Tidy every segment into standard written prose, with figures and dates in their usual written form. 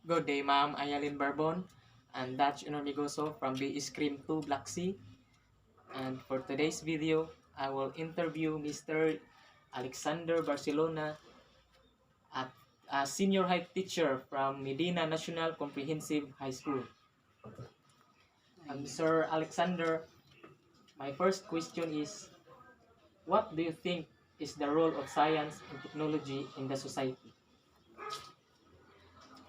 Good day, ma'am. Ayalin Barbon and Dutch Enormigoso from the Scream 2 Black Sea. And for today's video, I will interview Mr. Alexander Barcelona, a, a senior high teacher from Medina National Comprehensive High School. Sir Alexander, my first question is, what do you think is the role of science and technology in the society?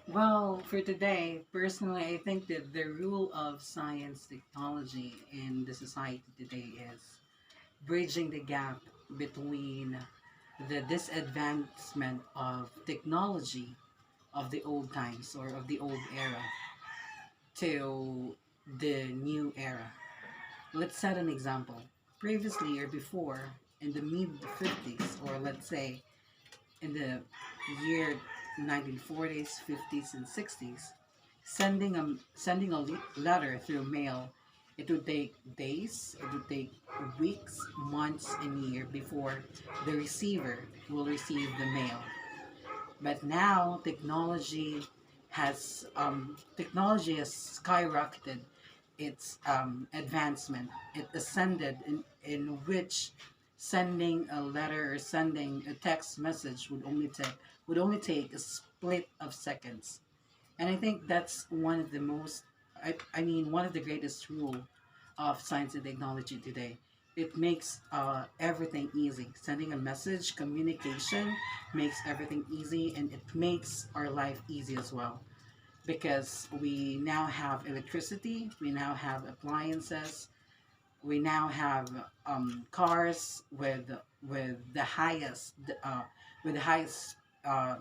Well, for today, personally, I think that the rule of science technology in the society today is bridging the gap between the disadvancement of technology of the old times or of the old era to the new era. Let's set an example. Previously or before, in the mid 50s, or let's say in the year 1940s, 50s, and 60s, sending a letter through mail, it would take days, it would take weeks, months, and year before the receiver will receive the mail. But now technology has skyrocketed its advancement. It ascended in which sending a letter or sending a text message would only take a split of seconds. And I think that's one of the most I mean one of the greatest rule of science and technology today. It makes everything easy. Sending a message, communication makes everything easy, and it makes our life easy as well because we now have electricity, we now have appliances, we now have cars with the highest uh, with the highest uh,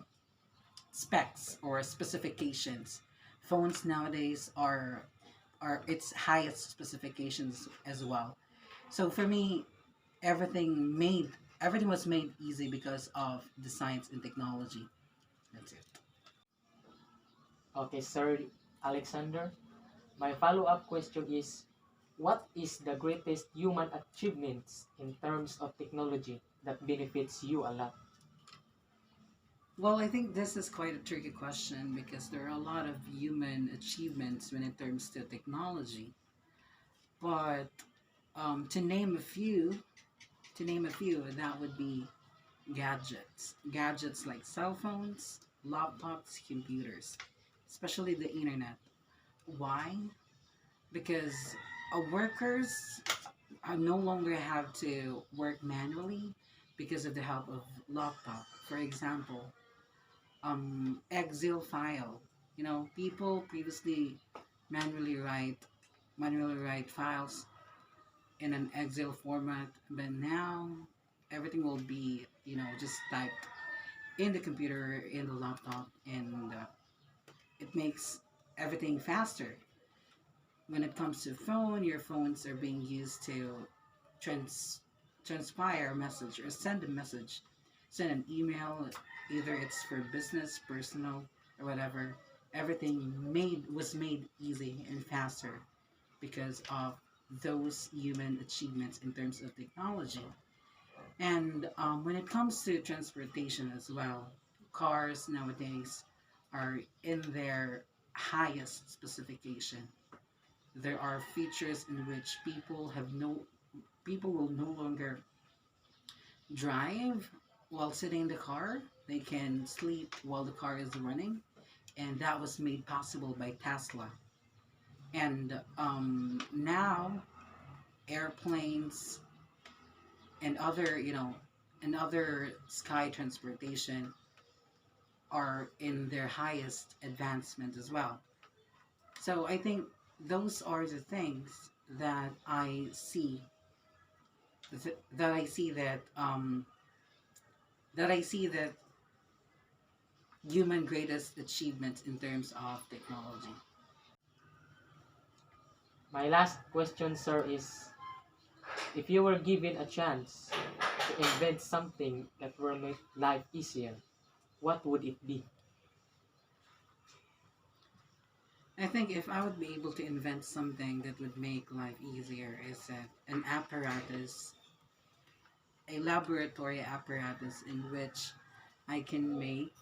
specs or specifications. Phones nowadays are its highest specifications as well. So for me, everything was made easy because of the science and technology. That's it. Okay, Sir Alexander. My follow-up question is, what is the greatest human achievements in terms of technology that benefits you a lot? Well, I think this is quite a tricky question because there are a lot of human achievements when it comes to technology. But to name a few, that would be gadgets like cell phones, laptops, computers, especially the internet. Why? Because workers no longer have to work manually because of the help of laptop. For example, Excel file. People previously manually write manually write files in an Excel format, but now everything will be just typed in the computer, in the laptop, and it makes everything faster. When it comes to phone, your phones are being used to trans transpire a message or send a message, send an email, either it's for business, personal, or whatever. Everything was made easy and faster because of those human achievements in terms of technology. And when it comes to transportation as well, cars nowadays are in their highest specification. There are features in which people will no longer drive while sitting in the car. They can sleep while the car is running, and that was made possible by Tesla. And now airplanes and other sky transportation are in their highest advancement as well. So I think those are the things that I see that I see that human greatest achievements in terms of technology. My last question, sir, is, if you were given a chance to invent something that will make life easier, what would it be? I think if I would be able to invent something that would make life easier is that an apparatus, a laboratory apparatus in which I can make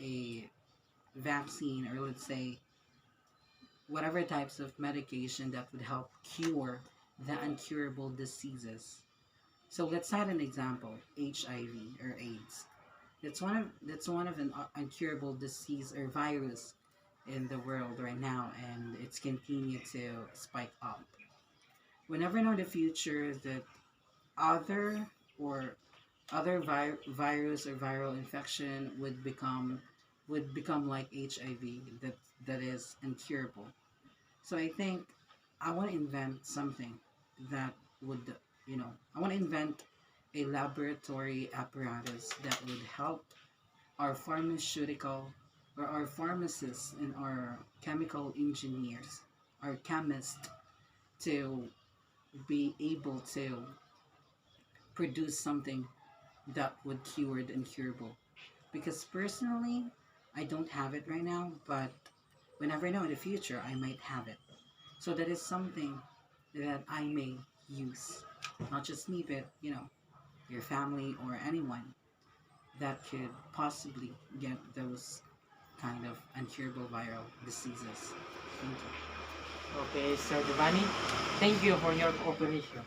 a vaccine, or let's say whatever types of medication that would help cure the uncurable diseases. So let's cite an example: HIV or AIDS. That's one of an uncurable disease or virus in the world right now, and it's continued to spike up. We never know the future that other or other virus or viral infection would become like HIV, that is incurable. So I think I want to invent something that would, I want to invent a laboratory apparatus that would help our pharmaceutical or our pharmacists and our chemical engineers, our chemists, to be able to produce something that would cure the incurable. Because personally, I don't have it right now, but we never know in the future I might have it. So that is something that I may use. Not just me, but your family or anyone that could possibly get those kind of incurable viral diseases. Thank you. Okay, Sir Giovanni, thank you for your cooperation.